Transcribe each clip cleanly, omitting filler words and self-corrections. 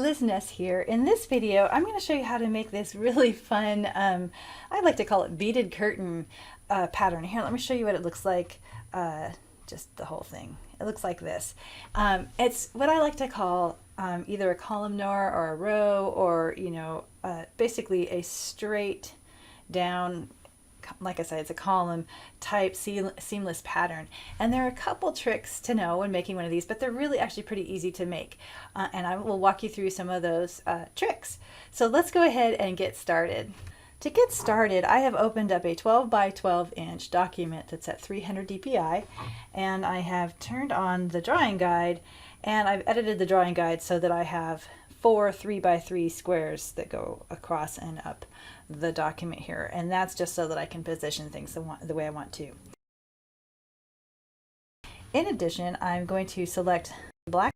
Liz Ness here. In this video, I'm going to show you how to make this really fun, I like to call it beaded curtain pattern. Here, let me show you what it looks like, just the whole thing. It looks like this. It's what I like to call either a columnar or a row, or, you know, basically a straight down, like I said, it's a column type seamless pattern. And there are a couple tricks to know when making one of these, but they're really actually pretty easy to make. And I will walk you through some of those tricks. So let's go ahead and get started. To get started, I have opened up a 12 by 12 inch document that's at 300 dpi, and I have turned on the drawing guide, and I've edited the drawing guide so that I have 4 3 by 3 squares that go across and up the document here, and that's just so that I can position things the way I want to. In addition, I'm going to select black,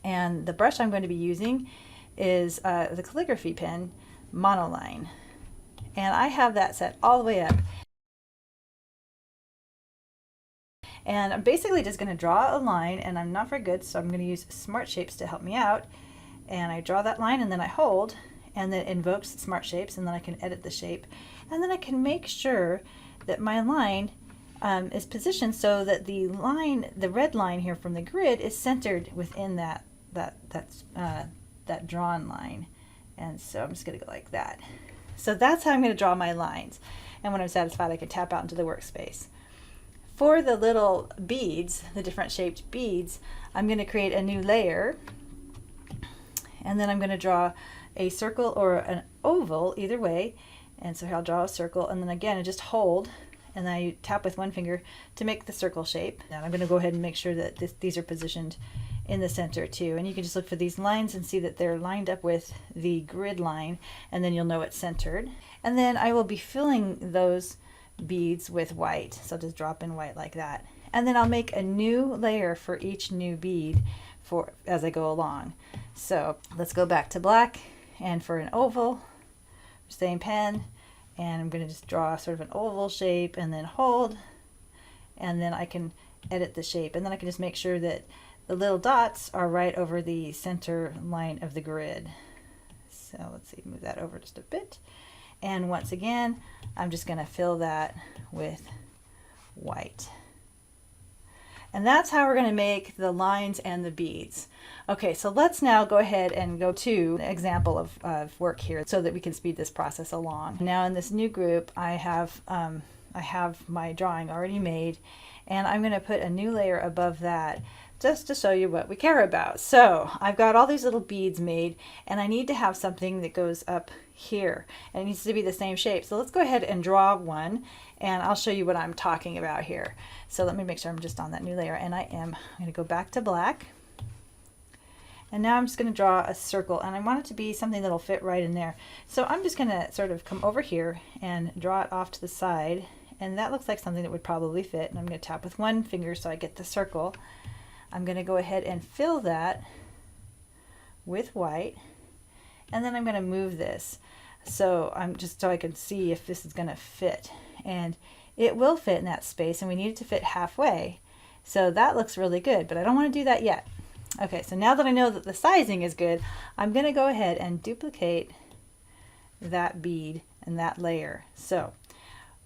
and the brush I'm going to be using is the calligraphy pen Monoline, and I have that set all the way up. And I'm basically just going to draw a line, and I'm not very good, so I'm going to use Smart Shapes to help me out. And I draw that line, and then I hold, and then it invokes Smart Shapes, and then I can edit the shape. And then I can make sure that my line is positioned so that the line, the red line here from the grid, is centered within that drawn line. And so I'm just going to go like that. So that's how I'm going to draw my lines. And when I'm satisfied, I can tap out into the workspace. For the little beads, the different shaped beads, I'm going to create a new layer, and then I'm going to draw a circle or an oval, either way. And so here I'll draw a circle, and then again I just hold, and then I tap with one finger to make the circle shape. And I'm going to go ahead and make sure that these are positioned in the center too, and you can just look for these lines and see that they're lined up with the grid line, and then you'll know it's centered. And then I will be filling those beads with white, so just drop in white like that, and then I'll make a new layer for each new bead as I go along. So let's go back to black, and for an oval, same pen, and I'm going to just draw sort of an oval shape and then hold, and then I can edit the shape, and then I can just make sure that the little dots are right over the center line of the grid. So let's see, move that over just a bit. And once again, I'm just going to fill that with white. And that's how we're going to make the lines and the beads. Okay, so let's now go ahead and go to an example of work here so that we can speed this process along. Now in this new group, I have my drawing already made, and I'm going to put a new layer above that just to show you what we care about. So I've got all these little beads made, and I need to have something that goes up here, and it needs to be the same shape. So let's go ahead and draw one, and I'll show you what I'm talking about here. So let me make sure I'm just on that new layer, and I'm going to go back to black, and now I'm just going to draw a circle, and I want it to be something that'll fit right in there. So I'm just going to sort of come over here and draw it off to the side, and that looks like something that would probably fit, and I'm going to tap with one finger so I get the circle. I'm going to go ahead and fill that with white, and then I'm going to move this so I can see if this is going to fit, and it will fit in that space, and we need it to fit halfway. So that looks really good, but I don't want to do that yet. Okay, so now that I know that the sizing is good, I'm going to go ahead and duplicate that bead and that layer. So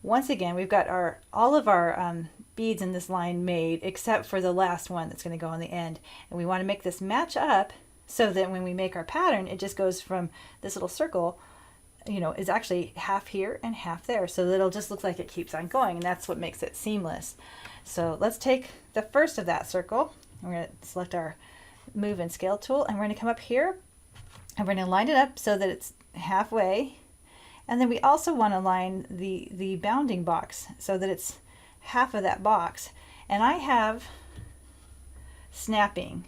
once again, we've got all of our beads in this line made, except for the last one that's going to go on the end. And we want to make this match up so that when we make our pattern, it just goes from this little circle, you know, is actually half here and half there, so that it'll just look like it keeps on going, and that's what makes it seamless. So let's take the first of that circle, and we're going to select our Move and Scale tool, and we're going to come up here, and we're going to line it up so that it's halfway. And then we also want to line the bounding box so that it's half of that box. And I have snapping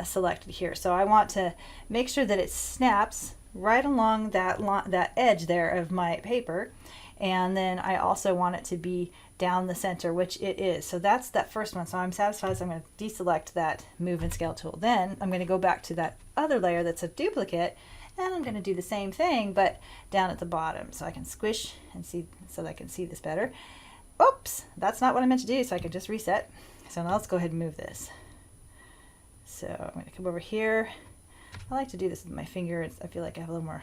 selected here. So I want to make sure that it snaps right along that edge there of my paper. And then I also want it to be down the center, which it is. So that's that first one. So I'm satisfied, so I'm going to deselect that Move and Scale tool. Then I'm going to go back to that other layer that's a duplicate, and I'm going to do the same thing, but down at the bottom, so I can squish and see, so that I can see this better. Oops, that's not what I meant to do, so I can just reset. So now let's go ahead and move this. So I'm going to come over here, I like to do this with my finger. I feel like I have a little more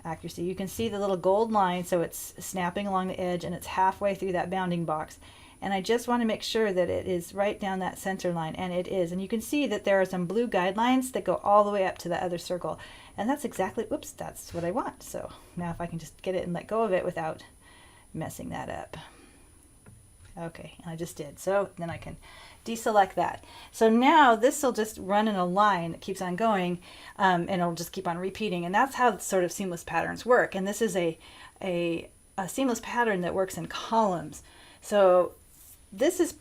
accuracy. You can see the little gold line, so it's snapping along the edge and it's halfway through that bounding box. And I just want to make sure that it is right down that center line, and it is. And you can see that there are some blue guidelines that go all the way up to the other circle. And that's exactly, whoops, that's what I want. So now if I can just get it and let go of it without messing that up. Okay, and I just did. So then I can deselect that. So now this will just run in a line that keeps on going, and it'll just keep on repeating. And that's how sort of seamless patterns work. And this is a seamless pattern that works in columns. So this is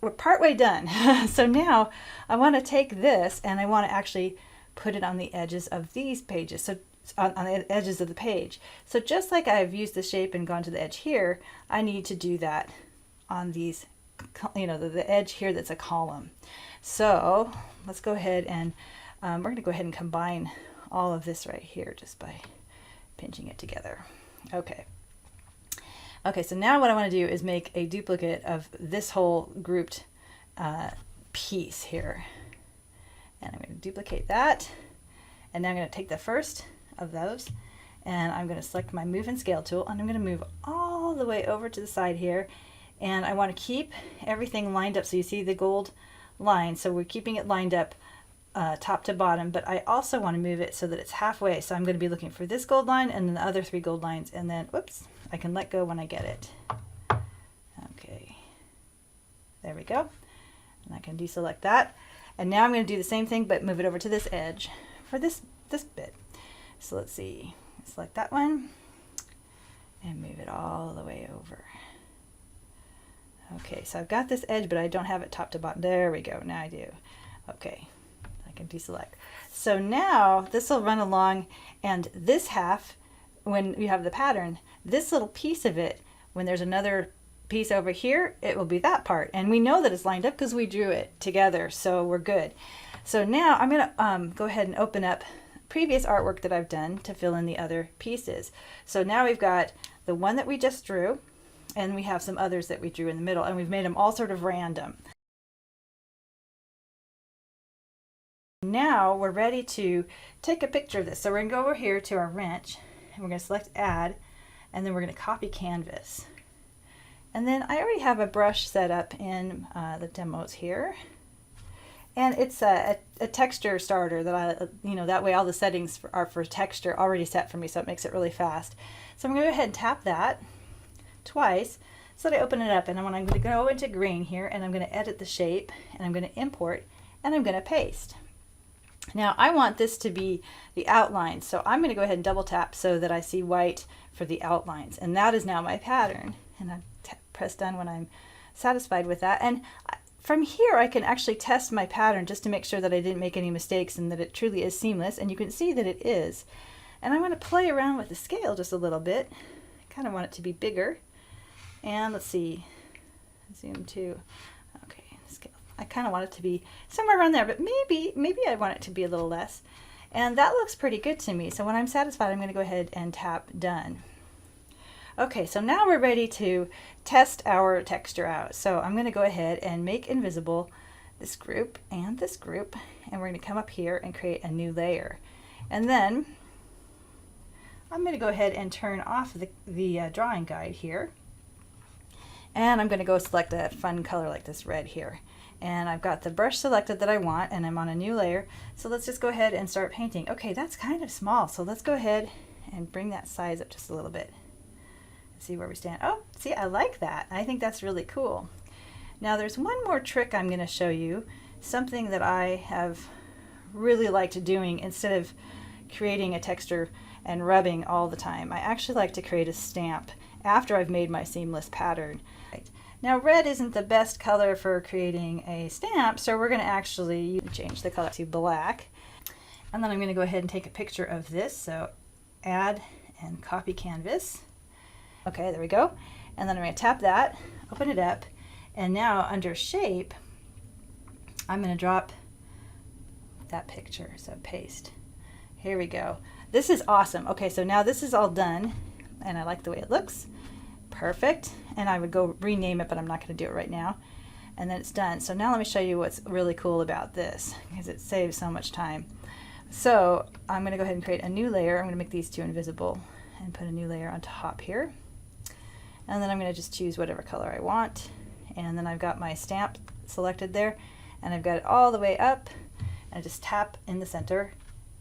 we're partway done. So now I want to take this and I want to actually put it on the edges of these pages. So on the edges of the page. So just like I've used the shape and gone to the edge here, I need to do that on these, you know, the edge here that's a column. So let's go ahead and we're going to go ahead and combine all of this right here just by pinching it together. Okay. Okay, so now what I want to do is make a duplicate of this whole grouped piece here. And I'm going to duplicate that. And now I'm going to take the first of those and I'm going to select my move and scale tool, and I'm going to move all the way over to the side here. And I want to keep everything lined up, so you see the gold line. So we're keeping it lined up top to bottom, but I also want to move it so that it's halfway. So I'm going to be looking for this gold line and then the other 3 gold lines, and then, whoops, I can let go when I get it. Okay, there we go. And I can deselect that. And now I'm going to do the same thing, but move it over to this edge for this bit. So let's see, select that one and move it all the way over. Okay, so I've got this edge, but I don't have it top to bottom. There we go, now I do. Okay, I can deselect. So now this will run along, and this half, when you have the pattern, this little piece of it, when there's another piece over here, it will be that part. And we know that it's lined up because we drew it together, so we're good. So now I'm gonna go ahead and open up previous artwork that I've done to fill in the other pieces. So now we've got the one that we just drew, and we have some others that we drew in the middle, and we've made them all sort of random. Now we're ready to take a picture of this. So we're going to go over here to our wrench, and we're going to select add, and then we're going to copy canvas. And then I already have a brush set up in the demos here. And it's a texture starter that that way all the settings are for texture already set for me, so it makes it really fast. So I'm going to go ahead and tap that twice so that I open it up, and I'm going to go into green here, and I'm going to edit the shape, and I'm going to import, and I'm going to paste. Now I want this to be the outline, so I'm going to go ahead and double tap so that I see white for the outlines, and that is now my pattern. And I press done when I'm satisfied with that. And from here I can actually test my pattern just to make sure that I didn't make any mistakes and that it truly is seamless, and you can see that it is. And I want to play around with the scale just a little bit. I kind of want it to be bigger. And let's see, zoom to, okay, scale. I kind of want it to be somewhere around there, but maybe I want it to be a little less. And that looks pretty good to me. So when I'm satisfied, I'm going to go ahead and tap done. Okay, so now we're ready to test our texture out. So I'm going to go ahead and make invisible this group, and we're going to come up here and create a new layer. And then I'm going to go ahead and turn off the drawing guide here. And I'm going to go select a fun color like this red here. And I've got the brush selected that I want, and I'm on a new layer. So let's just go ahead and start painting. Okay, that's kind of small, so let's go ahead and bring that size up just a little bit. See where we stand. Oh, see, I like that. I think that's really cool. Now there's one more trick I'm going to show you, something that I have really liked doing instead of creating a texture and rubbing all the time. I actually like to create a stamp after I've made my seamless pattern. Now red isn't the best color for creating a stamp, so we're going to actually change the color to black. And then I'm going to go ahead and take a picture of this. So add and copy canvas. Okay, there we go. And then I'm going to tap that, open it up, and now under shape, I'm going to drop that picture. So paste. Here we go. This is awesome. Okay, so now this is all done, and I like the way it looks. Perfect. And I would go rename it, but I'm not going to do it right now. And then it's done. So now let me show you what's really cool about this, because it saves so much time. So I'm going to go ahead and create a new layer. I'm going to make these two invisible and put a new layer on top here. And then I'm going to just choose whatever color I want. And then I've got my stamp selected there, and I've got it all the way up, and I just tap in the center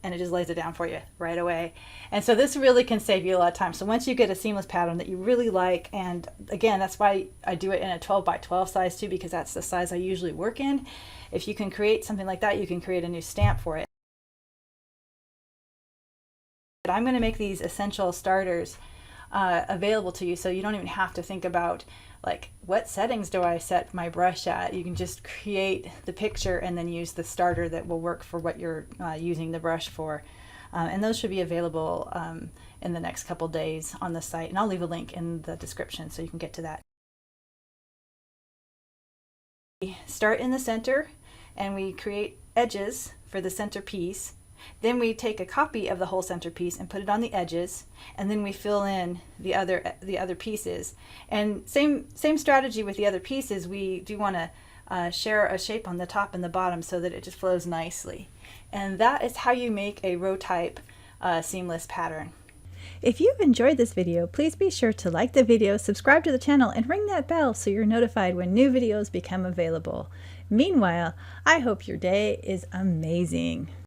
and it just lays it down for you right away. And so this really can save you a lot of time. So once you get a seamless pattern that you really like, and again, that's why I do it in a 12 by 12 size too, because that's the size I usually work in. If you can create something like that, you can create a new stamp for it. I'm going to make these essential starters available to you, so you don't even have to think about like what settings do I set my brush at. You can just create the picture and then use the starter that will work for what you're using the brush for. And those should be available in the next couple days on the site, and I'll leave a link in the description so you can get to that. We start in the center and we create edges for the center piece. Then we take a copy of the whole centerpiece and put it on the edges, and then we fill in the other pieces. And same strategy with the other pieces. We do want to share a shape on the top and the bottom so that it just flows nicely. And that is how you make a row type seamless pattern. If you've enjoyed this video, please be sure to like the video, subscribe to the channel, and ring that bell so you're notified when new videos become available. Meanwhile, I hope your day is amazing.